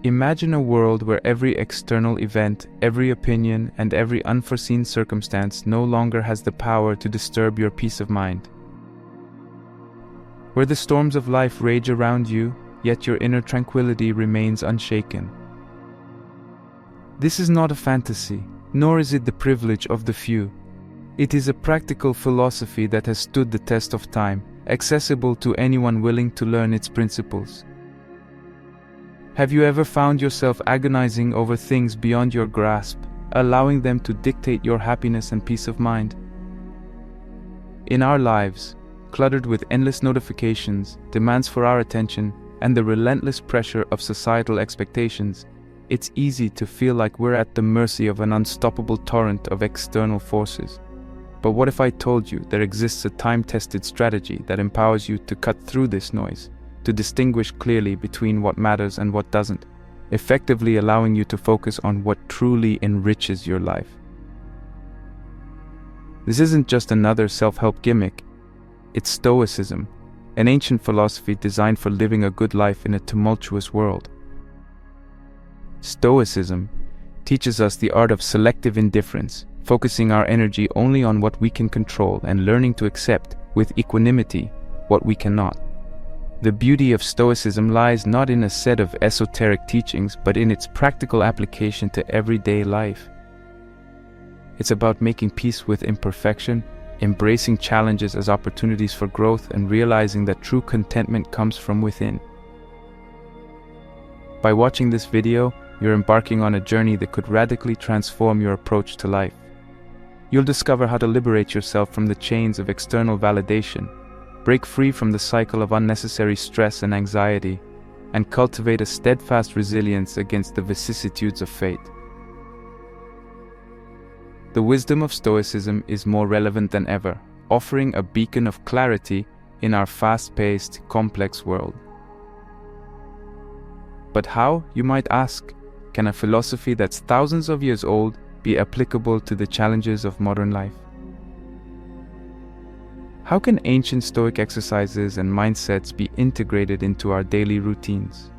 Imagine a world where every external event, every opinion, and every unforeseen circumstance no longer has the power to disturb your peace of mind. Where the storms of life rage around you, yet your inner tranquility remains unshaken. This is not a fantasy, nor is it the privilege of the few. It is a practical philosophy that has stood the test of time, accessible to anyone willing to learn its principles. Have you ever found yourself agonizing over things beyond your grasp, allowing them to dictate your happiness and peace of mind? In our lives, cluttered with endless notifications, demands for our attention, and the relentless pressure of societal expectations, it's easy to feel like we're at the mercy of an unstoppable torrent of external forces. But what if I told you there exists a time-tested strategy that empowers you to cut through this noise, to distinguish clearly between what matters and what doesn't, effectively allowing you to focus on what truly enriches your life? This isn't just another self-help gimmick, it's Stoicism, an ancient philosophy designed for living a good life in a tumultuous world. Stoicism teaches us the art of selective indifference, focusing our energy only on what we can control and learning to accept, with equanimity, what we cannot. The beauty of Stoicism lies not in a set of esoteric teachings, but in its practical application to everyday life. It's about making peace with imperfection, embracing challenges as opportunities for growth, and realizing that true contentment comes from within. By watching this video, you're embarking on a journey that could radically transform your approach to life. You'll discover how to liberate yourself from the chains of external validation, break free from the cycle of unnecessary stress and anxiety, and cultivate a steadfast resilience against the vicissitudes of fate. The wisdom of Stoicism is more relevant than ever, offering a beacon of clarity in our fast-paced, complex world. But how, you might ask, can a philosophy that's thousands of years old be applicable to the challenges of modern life? How can ancient Stoic exercises and mindsets be integrated into our daily routines?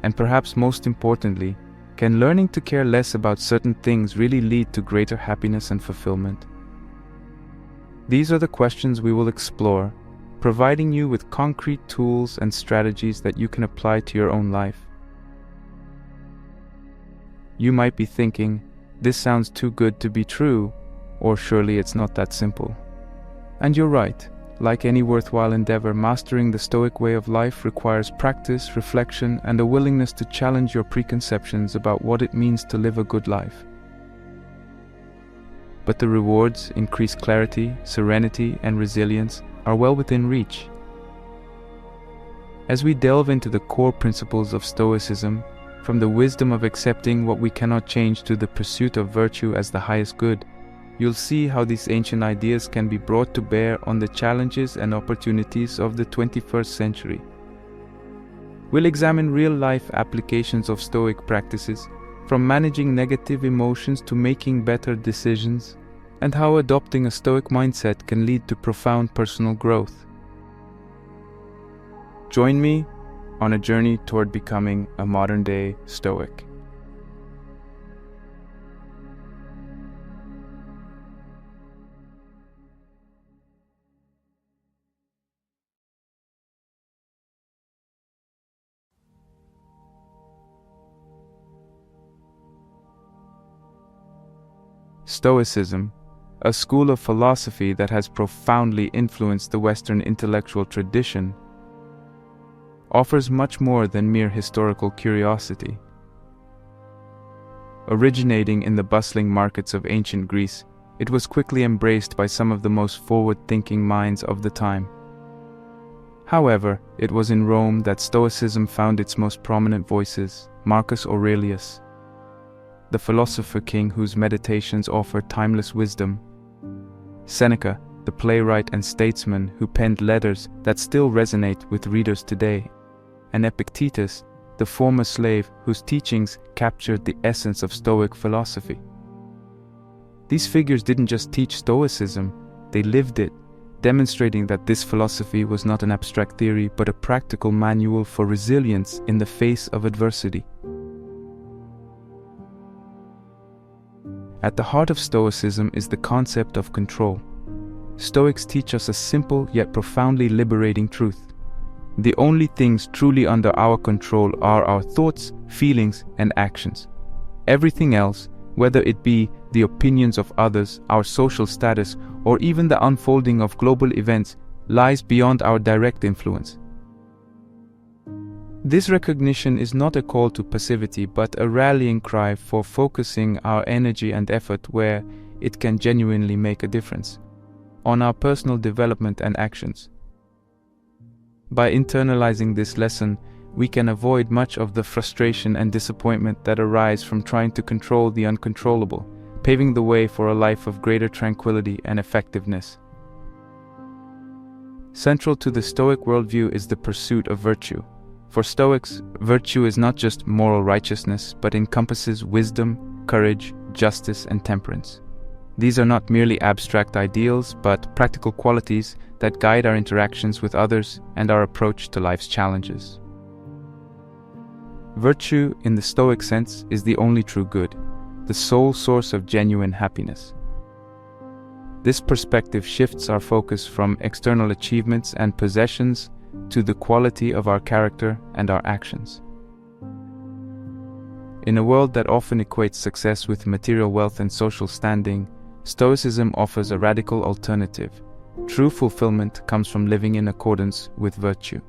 And perhaps most importantly, can learning to care less about certain things really lead to greater happiness and fulfillment? These are the questions we will explore, providing you with concrete tools and strategies that you can apply to your own life. You might be thinking, this sounds too good to be true, or surely it's not that simple. And you're right. Like any worthwhile endeavor, mastering the Stoic way of life requires practice, reflection, and a willingness to challenge your preconceptions about what it means to live a good life. But the rewards, increased clarity, serenity, and resilience, are well within reach. As we delve into the core principles of Stoicism, from the wisdom of accepting what we cannot change to the pursuit of virtue as the highest good, you'll see how these ancient ideas can be brought to bear on the challenges and opportunities of the 21st century. We'll examine real-life applications of Stoic practices, from managing negative emotions to making better decisions, and how adopting a Stoic mindset can lead to profound personal growth. Join me on a journey toward becoming a modern-day Stoic. Stoicism, a school of philosophy that has profoundly influenced the Western intellectual tradition, offers much more than mere historical curiosity. Originating in the bustling markets of ancient Greece, it was quickly embraced by some of the most forward-thinking minds of the time. However, it was in Rome that Stoicism found its most prominent voices. Marcus Aurelius, the philosopher king whose meditations offer timeless wisdom; Seneca, the playwright and statesman who penned letters that still resonate with readers today; and Epictetus, the former slave whose teachings captured the essence of Stoic philosophy. These figures didn't just teach Stoicism, they lived it, demonstrating that this philosophy was not an abstract theory but a practical manual for resilience in the face of adversity. At the heart of Stoicism is the concept of control. Stoics teach us a simple yet profoundly liberating truth. The only things truly under our control are our thoughts, feelings, and actions. Everything else, whether it be the opinions of others, our social status, or even the unfolding of global events, lies beyond our direct influence. This recognition is not a call to passivity, but a rallying cry for focusing our energy and effort where it can genuinely make a difference, on our personal development and actions. By internalizing this lesson, we can avoid much of the frustration and disappointment that arise from trying to control the uncontrollable, paving the way for a life of greater tranquility and effectiveness. Central to the Stoic worldview is the pursuit of virtue. For Stoics, virtue is not just moral righteousness, but encompasses wisdom, courage, justice, and temperance. These are not merely abstract ideals, but practical qualities that guide our interactions with others and our approach to life's challenges. Virtue, in the Stoic sense, is the only true good, the sole source of genuine happiness. This perspective shifts our focus from external achievements and possessions to the quality of our character and our actions. In a world that often equates success with material wealth and social standing, Stoicism offers a radical alternative. True fulfillment comes from living in accordance with virtue.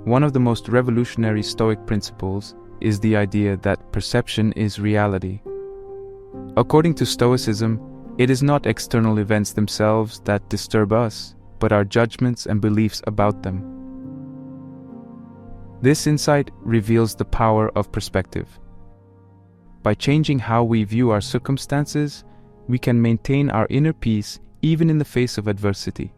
One of the most revolutionary Stoic principles is the idea that perception is reality. According to Stoicism, it is not external events themselves that disturb us, but our judgments and beliefs about them. This insight reveals the power of perspective. By changing how we view our circumstances, we can maintain our inner peace even in the face of adversity.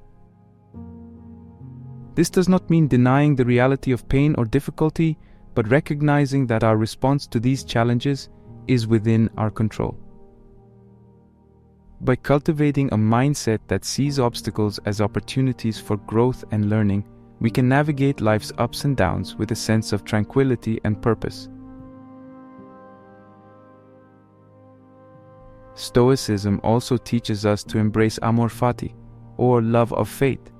This does not mean denying the reality of pain or difficulty, but recognizing that our response to these challenges is within our control. By cultivating a mindset that sees obstacles as opportunities for growth and learning, we can navigate life's ups and downs with a sense of tranquility and purpose. Stoicism also teaches us to embrace amor fati, or love of fate.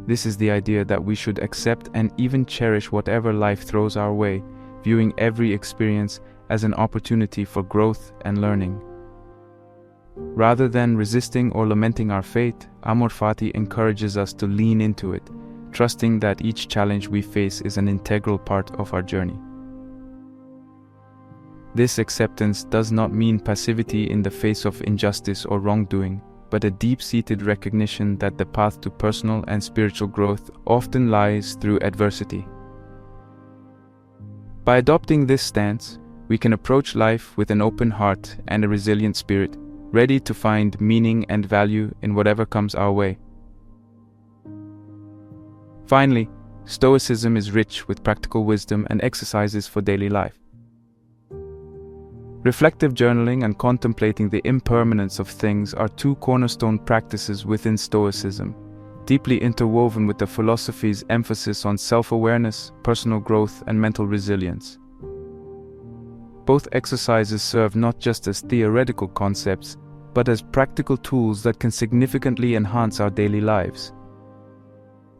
This is the idea that we should accept and even cherish whatever life throws our way, viewing every experience as an opportunity for growth and learning. Rather than resisting or lamenting our fate, amor fati encourages us to lean into it, trusting that each challenge we face is an integral part of our journey. This acceptance does not mean passivity in the face of injustice or wrongdoing, but a deep-seated recognition that the path to personal and spiritual growth often lies through adversity. By adopting this stance, we can approach life with an open heart and a resilient spirit, ready to find meaning and value in whatever comes our way. Finally, Stoicism is rich with practical wisdom and exercises for daily life. Reflective journaling and contemplating the impermanence of things are two cornerstone practices within Stoicism, deeply interwoven with the philosophy's emphasis on self-awareness, personal growth, and mental resilience. Both exercises serve not just as theoretical concepts, but as practical tools that can significantly enhance our daily lives.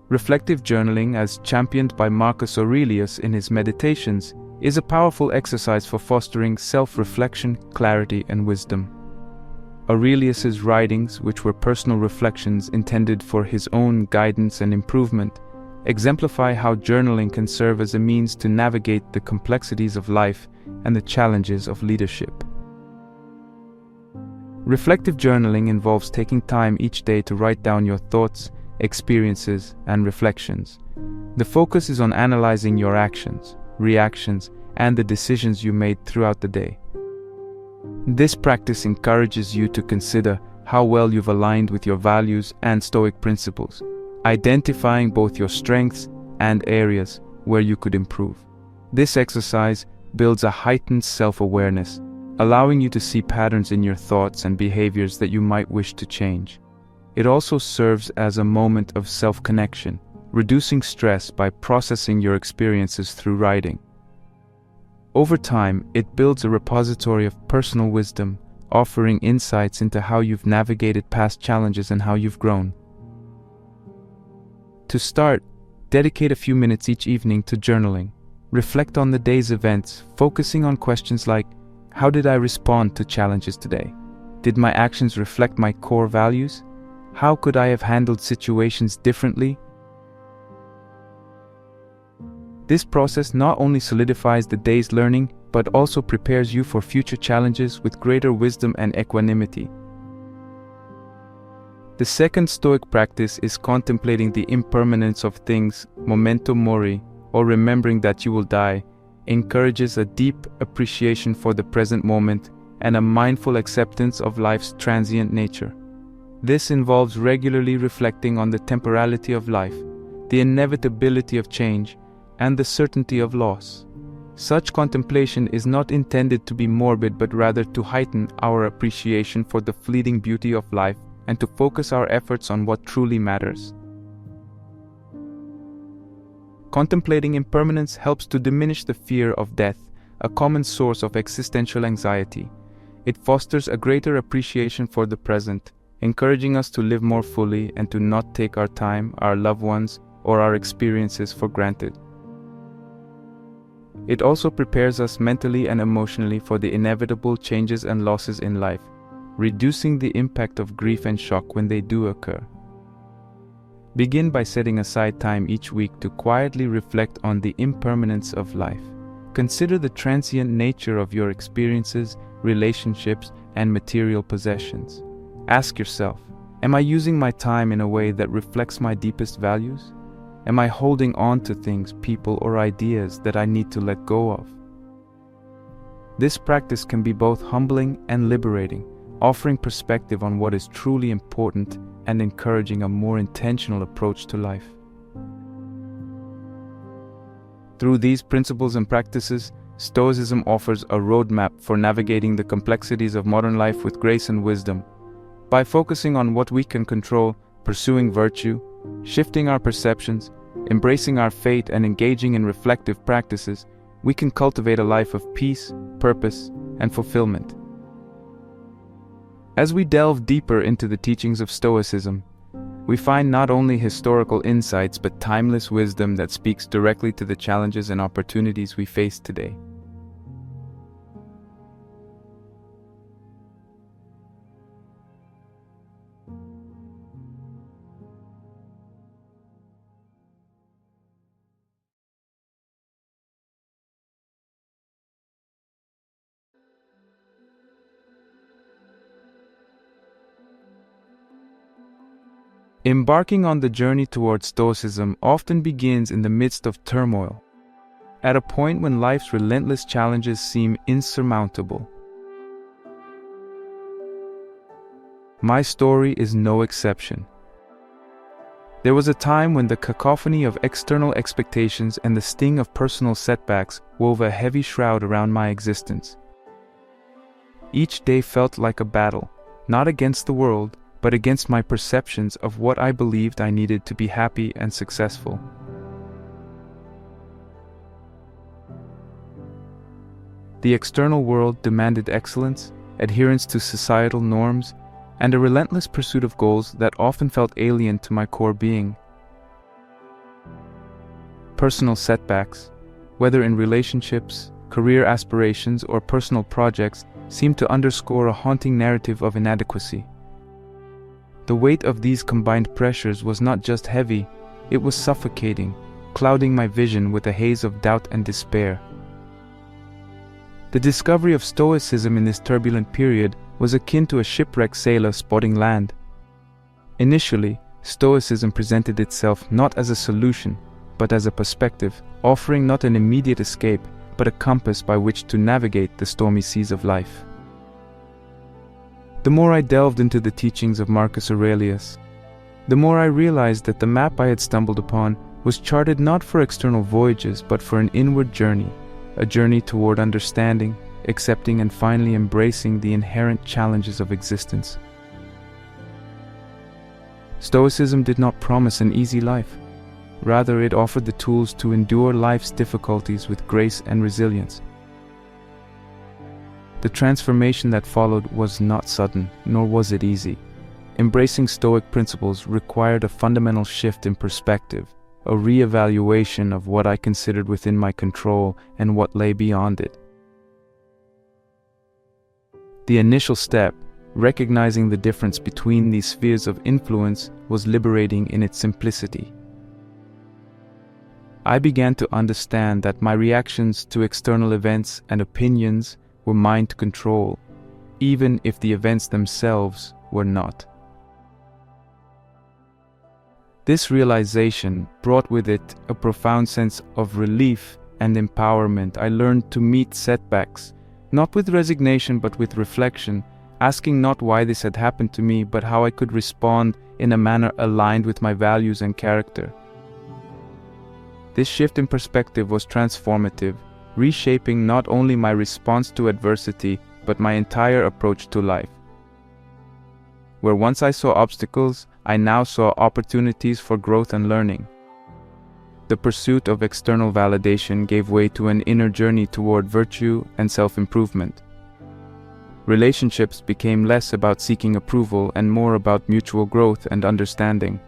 Reflective journaling, as championed by Marcus Aurelius in his Meditations, is a powerful exercise for fostering self-reflection, clarity, and wisdom. Aurelius's writings, which were personal reflections intended for his own guidance and improvement, exemplify how journaling can serve as a means to navigate the complexities of life and the challenges of leadership. Reflective journaling involves taking time each day to write down your thoughts, experiences, and reflections. The focus is on analyzing your actions, reactions, and the decisions you made throughout the day. This practice encourages you to consider how well you've aligned with your values and Stoic principles, identifying both your strengths and areas where you could improve. This exercise builds a heightened self-awareness, allowing you to see patterns in your thoughts and behaviors that you might wish to change. It also serves as a moment of self-connection, reducing stress by processing your experiences through writing. Over time, it builds a repository of personal wisdom, offering insights into how you've navigated past challenges and how you've grown. To start, dedicate a few minutes each evening to journaling. Reflect on the day's events, focusing on questions like, how did I respond to challenges today? Did my actions reflect my core values? How could I have handled situations differently? This process not only solidifies the day's learning, but also prepares you for future challenges with greater wisdom and equanimity. The second Stoic practice is contemplating the impermanence of things, memento mori, or remembering that you will die, encourages a deep appreciation for the present moment and a mindful acceptance of life's transient nature. This involves regularly reflecting on the temporality of life, the inevitability of change, and the certainty of loss. Such contemplation is not intended to be morbid but rather to heighten our appreciation for the fleeting beauty of life and to focus our efforts on what truly matters. Contemplating impermanence helps to diminish the fear of death, a common source of existential anxiety. It fosters a greater appreciation for the present, encouraging us to live more fully and to not take our time, our loved ones, or our experiences for granted. It also prepares us mentally and emotionally for the inevitable changes and losses in life, reducing the impact of grief and shock when they do occur. Begin by setting aside time each week to quietly reflect on the impermanence of life. Consider the transient nature of your experiences, relationships, and material possessions. Ask yourself, am I using my time in a way that reflects my deepest values? Am I holding on to things, people, or ideas that I need to let go of? This practice can be both humbling and liberating, offering perspective on what is truly important and encouraging a more intentional approach to life. Through these principles and practices, Stoicism offers a roadmap for navigating the complexities of modern life with grace and wisdom. By focusing on what we can control, pursuing virtue, shifting our perceptions, embracing our fate, and engaging in reflective practices, we can cultivate a life of peace, purpose, and fulfillment. As we delve deeper into the teachings of Stoicism, we find not only historical insights but timeless wisdom that speaks directly to the challenges and opportunities we face today. Embarking on the journey towards Stoicism often begins in the midst of turmoil, at a point when life's relentless challenges seem insurmountable. My story is no exception. There was a time when the cacophony of external expectations and the sting of personal setbacks wove a heavy shroud around my existence. Each day felt like a battle, not against the world, but against my perceptions of what I believed I needed to be happy and successful. The external world demanded excellence, adherence to societal norms, and a relentless pursuit of goals that often felt alien to my core being. Personal setbacks, whether in relationships, career aspirations, or personal projects, seemed to underscore a haunting narrative of inadequacy. The weight of these combined pressures was not just heavy, it was suffocating, clouding my vision with a haze of doubt and despair. The discovery of Stoicism in this turbulent period was akin to a shipwrecked sailor spotting land. Initially, Stoicism presented itself not as a solution, but as a perspective, offering not an immediate escape, but a compass by which to navigate the stormy seas of life. The more I delved into the teachings of Marcus Aurelius, the more I realized that the map I had stumbled upon was charted not for external voyages but for an inward journey, a journey toward understanding, accepting, and finally embracing the inherent challenges of existence. Stoicism did not promise an easy life. Rather, it offered the tools to endure life's difficulties with grace and resilience. The transformation that followed was not sudden, nor was it easy. Embracing Stoic principles required a fundamental shift in perspective, a re-evaluation of what I considered within my control and what lay beyond it. The initial step, recognizing the difference between these spheres of influence, was liberating in its simplicity. I began to understand that my reactions to external events and opinions were mine to control, even if the events themselves were not. This realization brought with it a profound sense of relief and empowerment. I learned to meet setbacks, not with resignation but with reflection, asking not why this had happened to me, but how I could respond in a manner aligned with my values and character. This shift in perspective was transformative, reshaping not only my response to adversity, but my entire approach to life. Where once I saw obstacles, I now saw opportunities for growth and learning. The pursuit of external validation gave way to an inner journey toward virtue and self-improvement. Relationships became less about seeking approval and more about mutual growth and understanding.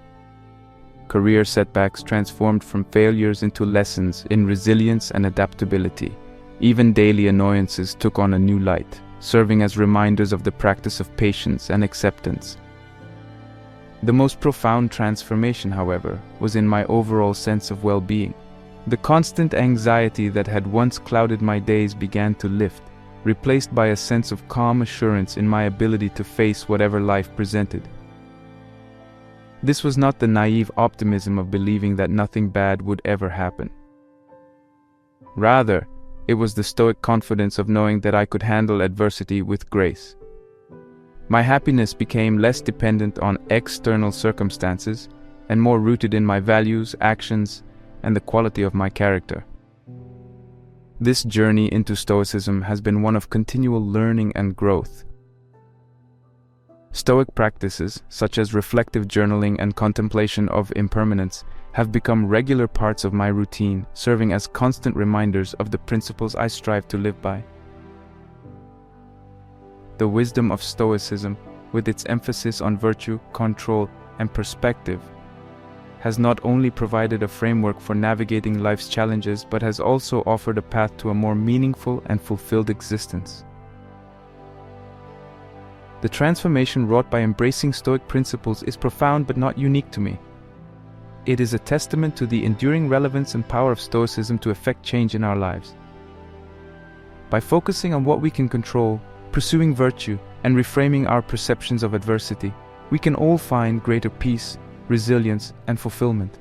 Career setbacks transformed from failures into lessons in resilience and adaptability. Even daily annoyances took on a new light, serving as reminders of the practice of patience and acceptance. The most profound transformation, however, was in my overall sense of well-being. The constant anxiety that had once clouded my days began to lift, replaced by a sense of calm assurance in my ability to face whatever life presented. This was not the naive optimism of believing that nothing bad would ever happen. Rather, it was the stoic confidence of knowing that I could handle adversity with grace. My happiness became less dependent on external circumstances and more rooted in my values, actions, and the quality of my character. This journey into Stoicism has been one of continual learning and growth. Stoic practices, such as reflective journaling and contemplation of impermanence, have become regular parts of my routine, serving as constant reminders of the principles I strive to live by. The wisdom of Stoicism, with its emphasis on virtue, control, and perspective, has not only provided a framework for navigating life's challenges, but has also offered a path to a more meaningful and fulfilled existence. The transformation wrought by embracing Stoic principles is profound but not unique to me. It is a testament to the enduring relevance and power of Stoicism to effect change in our lives. By focusing on what we can control, pursuing virtue, and reframing our perceptions of adversity, we can all find greater peace, resilience, and fulfillment.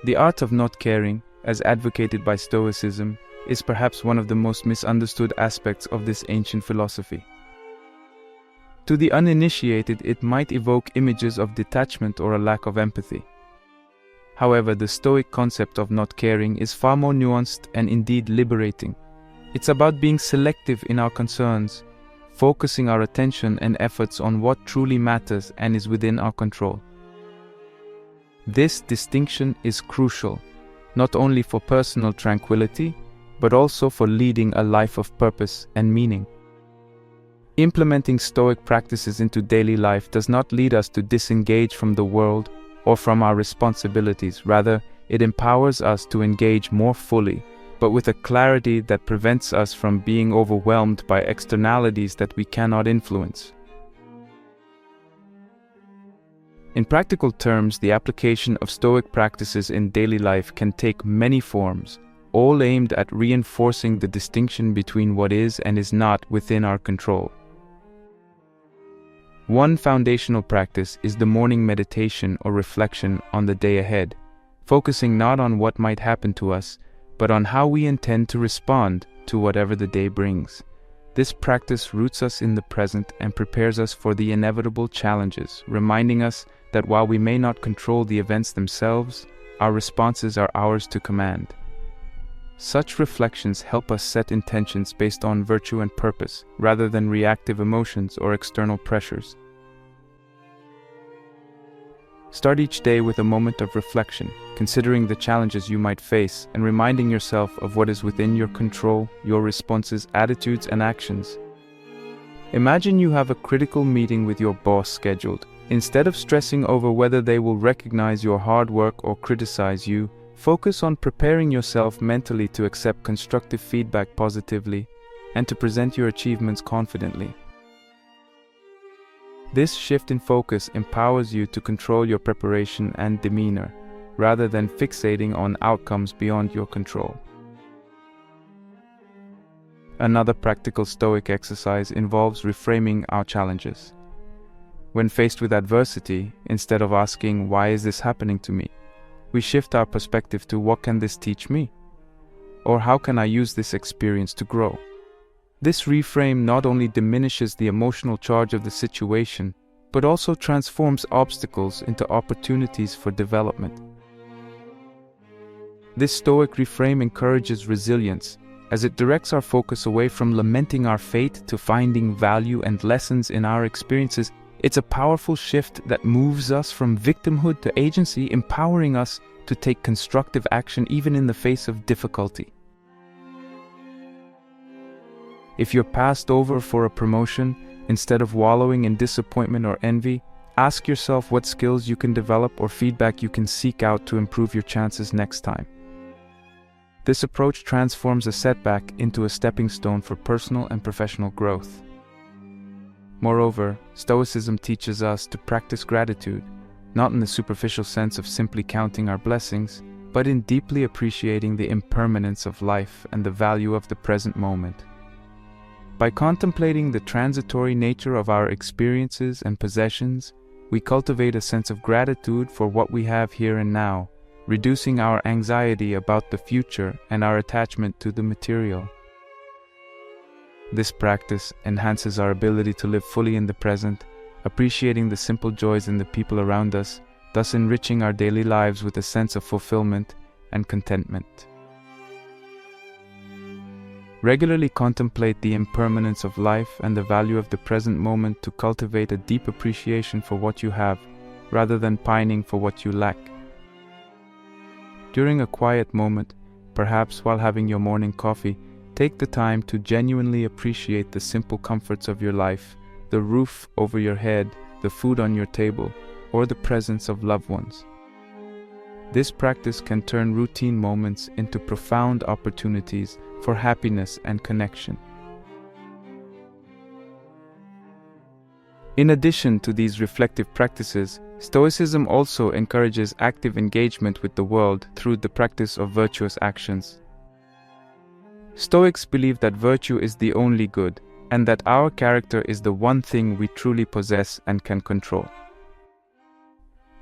The art of not caring, as advocated by Stoicism, is perhaps one of the most misunderstood aspects of this ancient philosophy. To the uninitiated, it might evoke images of detachment or a lack of empathy. However, the Stoic concept of not caring is far more nuanced and indeed liberating. It's about being selective in our concerns, focusing our attention and efforts on what truly matters and is within our control. This distinction is crucial, not only for personal tranquility, but also for leading a life of purpose and meaning. Implementing Stoic practices into daily life does not lead us to disengage from the world or from our responsibilities. Rather, it empowers us to engage more fully, but with a clarity that prevents us from being overwhelmed by externalities that we cannot influence. In practical terms, the application of Stoic practices in daily life can take many forms, all aimed at reinforcing the distinction between what is and is not within our control. One foundational practice is the morning meditation or reflection on the day ahead, focusing not on what might happen to us, but on how we intend to respond to whatever the day brings. This practice roots us in the present and prepares us for the inevitable challenges, reminding us that while we may not control the events themselves, our responses are ours to command. Such reflections help us set intentions based on virtue and purpose, rather than reactive emotions or external pressures. Start each day with a moment of reflection, considering the challenges you might face and reminding yourself of what is within your control, your responses, attitudes, and actions. Imagine you have a critical meeting with your boss scheduled. Instead of stressing over whether they will recognize your hard work or criticize you, focus on preparing yourself mentally to accept constructive feedback positively and to present your achievements confidently. This shift in focus empowers you to control your preparation and demeanor, rather than fixating on outcomes beyond your control. Another practical Stoic exercise involves reframing our challenges. When faced with adversity, instead of asking, "Why is this happening to me?" we shift our perspective to, "What can this teach me?" Or, "How can I use this experience to grow?" This reframe not only diminishes the emotional charge of the situation, but also transforms obstacles into opportunities for development. This Stoic reframe encourages resilience, as it directs our focus away from lamenting our fate to finding value and lessons in our experiences. It's a powerful shift that moves us from victimhood to agency, empowering us to take constructive action even in the face of difficulty. If you're passed over for a promotion, instead of wallowing in disappointment or envy, ask yourself what skills you can develop or feedback you can seek out to improve your chances next time. This approach transforms a setback into a stepping stone for personal and professional growth. Moreover, Stoicism teaches us to practice gratitude, not in the superficial sense of simply counting our blessings, but in deeply appreciating the impermanence of life and the value of the present moment. By contemplating the transitory nature of our experiences and possessions, we cultivate a sense of gratitude for what we have here and now, reducing our anxiety about the future and our attachment to the material. This practice enhances our ability to live fully in the present, appreciating the simple joys in the people around us, thus enriching our daily lives with a sense of fulfillment and contentment. Regularly contemplate the impermanence of life and the value of the present moment to cultivate a deep appreciation for what you have, rather than pining for what you lack. During a quiet moment, perhaps while having your morning coffee, take the time to genuinely appreciate the simple comforts of your life, the roof over your head, the food on your table, or the presence of loved ones. This practice can turn routine moments into profound opportunities for happiness and connection. In addition to these reflective practices, Stoicism also encourages active engagement with the world through the practice of virtuous actions. Stoics believe that virtue is the only good, and that our character is the one thing we truly possess and can control.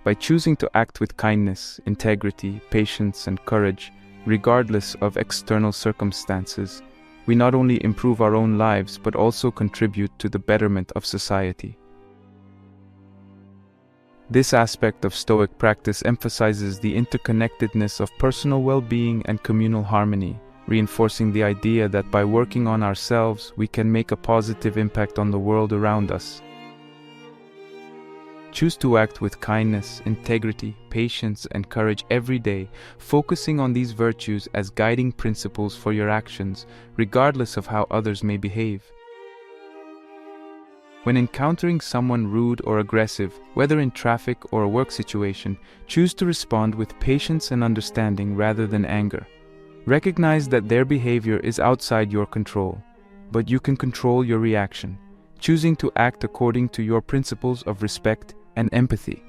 By choosing to act with kindness, integrity, patience, and courage, regardless of external circumstances, we not only improve our own lives but also contribute to the betterment of society. This aspect of Stoic practice emphasizes the interconnectedness of personal well-being and communal harmony, reinforcing the idea that by working on ourselves, we can make a positive impact on the world around us. Choose to act with kindness, integrity, patience, and courage every day, focusing on these virtues as guiding principles for your actions, regardless of how others may behave. When encountering someone rude or aggressive, whether in traffic or a work situation, choose to respond with patience and understanding rather than anger. Recognize that their behavior is outside your control, but you can control your reaction, choosing to act according to your principles of respect and empathy.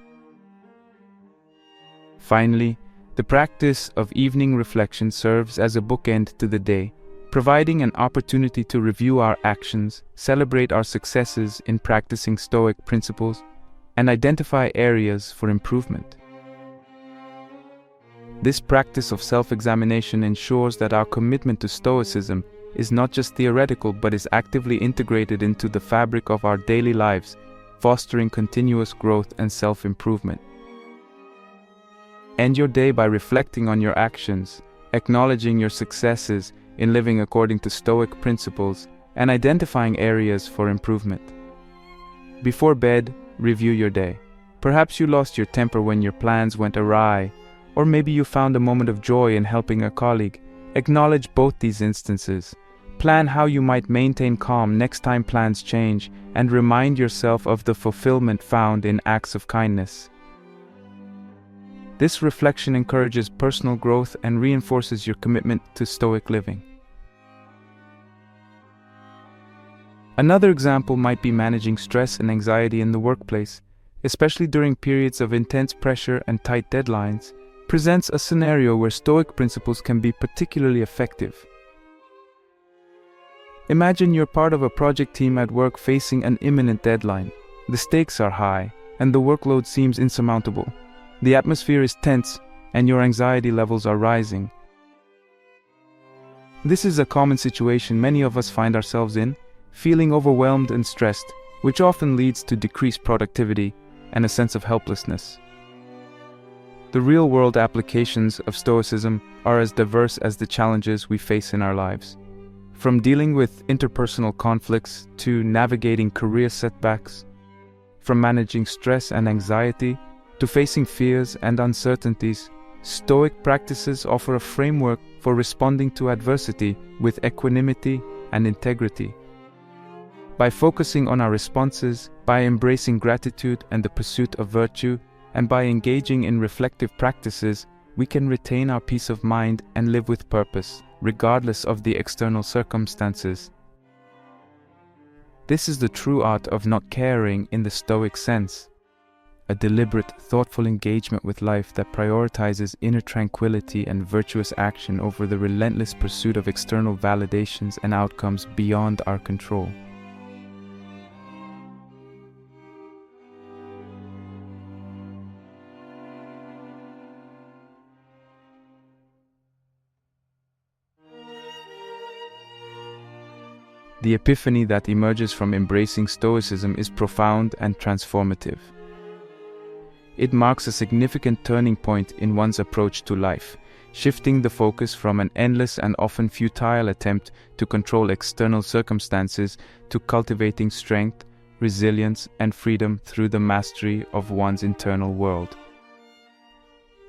Finally, the practice of evening reflection serves as a bookend to the day, providing an opportunity to review our actions, celebrate our successes in practicing Stoic principles, and identify areas for improvement. This practice of self-examination ensures that our commitment to Stoicism is not just theoretical but is actively integrated into the fabric of our daily lives, fostering continuous growth and self-improvement. End your day by reflecting on your actions, acknowledging your successes in living according to Stoic principles, and identifying areas for improvement. Before bed, review your day. Perhaps you lost your temper when your plans went awry, or maybe you found a moment of joy in helping a colleague. Acknowledge both these instances. Plan how you might maintain calm next time plans change, and remind yourself of the fulfillment found in acts of kindness. This reflection encourages personal growth and reinforces your commitment to Stoic living. Another example might be managing stress and anxiety in the workplace, especially during periods of intense pressure and tight deadlines, presents a scenario where Stoic principles can be particularly effective. Imagine you're part of a project team at work facing an imminent deadline. The stakes are high, and the workload seems insurmountable. The atmosphere is tense, and your anxiety levels are rising. This is a common situation many of us find ourselves in, feeling overwhelmed and stressed, which often leads to decreased productivity and a sense of helplessness. The real-world applications of Stoicism are as diverse as the challenges we face in our lives. From dealing with interpersonal conflicts to navigating career setbacks, from managing stress and anxiety to facing fears and uncertainties, Stoic practices offer a framework for responding to adversity with equanimity and integrity. By focusing on our responses, by embracing gratitude and the pursuit of virtue, and by engaging in reflective practices, we can retain our peace of mind and live with purpose, regardless of the external circumstances. This is the true art of not caring in the Stoic sense, a deliberate, thoughtful engagement with life that prioritizes inner tranquility and virtuous action over the relentless pursuit of external validations and outcomes beyond our control. The epiphany that emerges from embracing Stoicism is profound and transformative. It marks a significant turning point in one's approach to life, shifting the focus from an endless and often futile attempt to control external circumstances to cultivating strength, resilience, and freedom through the mastery of one's internal world.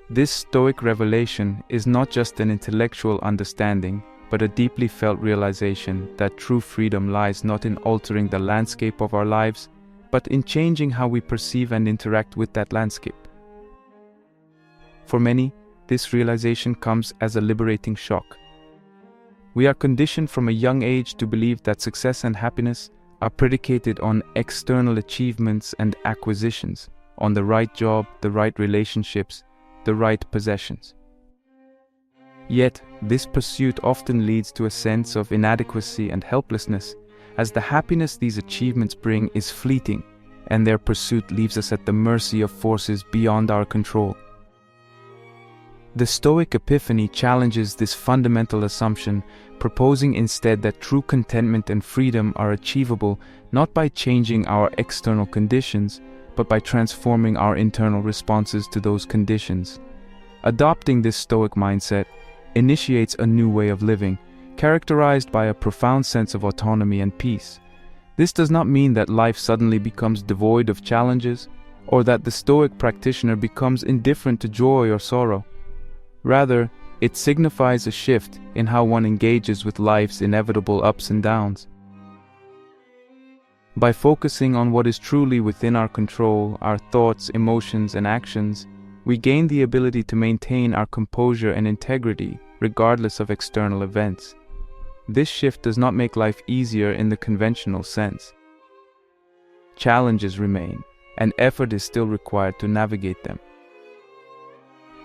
This Stoic revelation is not just an intellectual understanding, but a deeply felt realization that true freedom lies not in altering the landscape of our lives, but in changing how we perceive and interact with that landscape. For many, this realization comes as a liberating shock. We are conditioned from a young age to believe that success and happiness are predicated on external achievements and acquisitions, on the right job, the right relationships, the right possessions. Yet, this pursuit often leads to a sense of inadequacy and helplessness, as the happiness these achievements bring is fleeting, and their pursuit leaves us at the mercy of forces beyond our control. The Stoic epiphany challenges this fundamental assumption, proposing instead that true contentment and freedom are achievable not by changing our external conditions, but by transforming our internal responses to those conditions. Adopting this Stoic mindset initiates a new way of living, characterized by a profound sense of autonomy and peace. This does not mean that life suddenly becomes devoid of challenges, or that the Stoic practitioner becomes indifferent to joy or sorrow. Rather, it signifies a shift in how one engages with life's inevitable ups and downs. By focusing on what is truly within our control, our thoughts, emotions, and actions, we gain the ability to maintain our composure and integrity regardless of external events. This shift does not make life easier in the conventional sense. Challenges remain, and effort is still required to navigate them.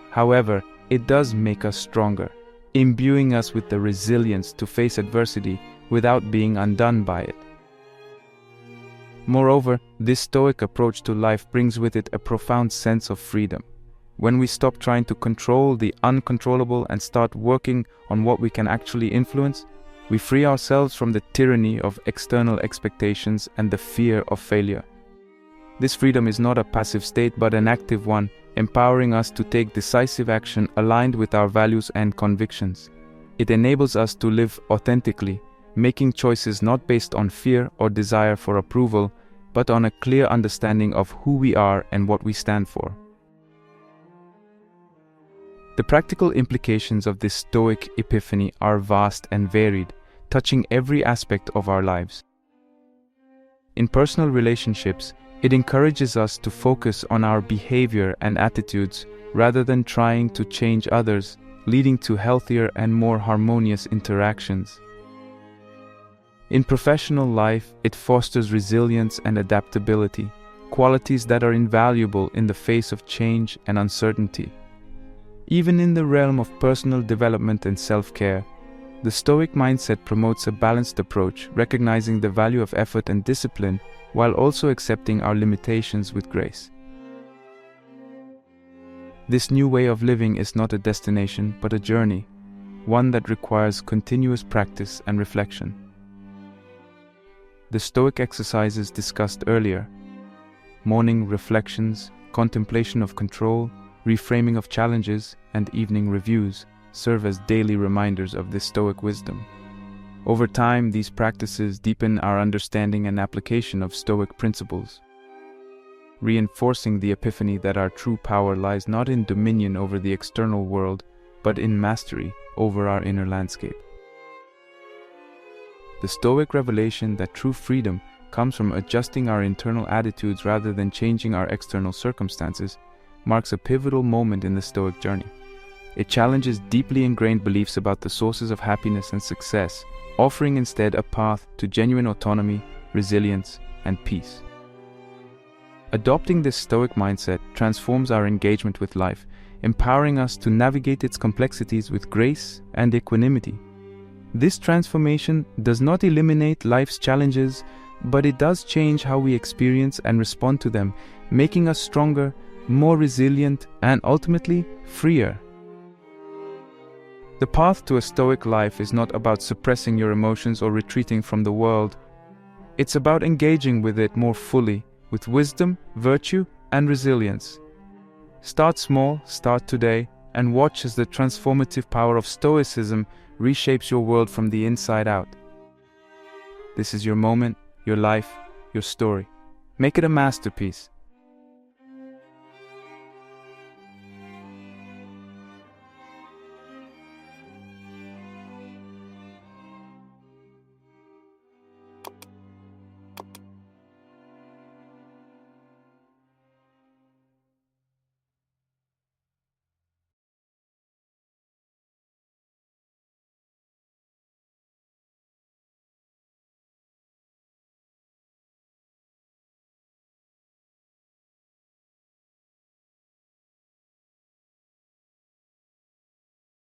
However, it does make us stronger, imbuing us with the resilience to face adversity without being undone by it. Moreover, this Stoic approach to life brings with it a profound sense of freedom. When we stop trying to control the uncontrollable and start working on what we can actually influence, We free ourselves from the tyranny of external expectations and the fear of failure. This freedom is not a passive state but an active one, empowering us to take decisive action aligned with our values and convictions. It enables us to live authentically, making choices not based on fear or desire for approval, but on a clear understanding of who we are and what we stand for. The practical implications of this Stoic epiphany are vast and varied, touching every aspect of our lives. In personal relationships, it encourages us to focus on our behavior and attitudes rather than trying to change others, leading to healthier and more harmonious interactions. In professional life, it fosters resilience and adaptability, qualities that are invaluable in the face of change and uncertainty. Even in the realm of personal development and self-care, the Stoic mindset promotes a balanced approach, recognizing the value of effort and discipline while also accepting our limitations with grace. This new way of living is not a destination but a journey, one that requires continuous practice and reflection. The Stoic exercises discussed earlier, morning reflections, contemplation of control, reframing of challenges, and evening reviews, serve as daily reminders of this Stoic wisdom. Over time, these practices deepen our understanding and application of Stoic principles, reinforcing the epiphany that our true power lies not in dominion over the external world, but in mastery over our inner landscape. The Stoic revelation that true freedom comes from adjusting our internal attitudes rather than changing our external circumstances marks a pivotal moment in the Stoic journey. It challenges deeply ingrained beliefs about the sources of happiness and success, offering instead a path to genuine autonomy, resilience, and peace. Adopting this Stoic mindset transforms our engagement with life, empowering us to navigate its complexities with grace and equanimity. This transformation does not eliminate life's challenges, but it does change how we experience and respond to them, making us stronger, more resilient, and ultimately freer. The path to a Stoic life is not about suppressing your emotions or retreating from the world. It's about engaging with it more fully, with wisdom, virtue, and resilience. Start small, start today, and watch as the transformative power of Stoicism reshapes your world from the inside out. This is your moment, your life, your story. Make it a masterpiece.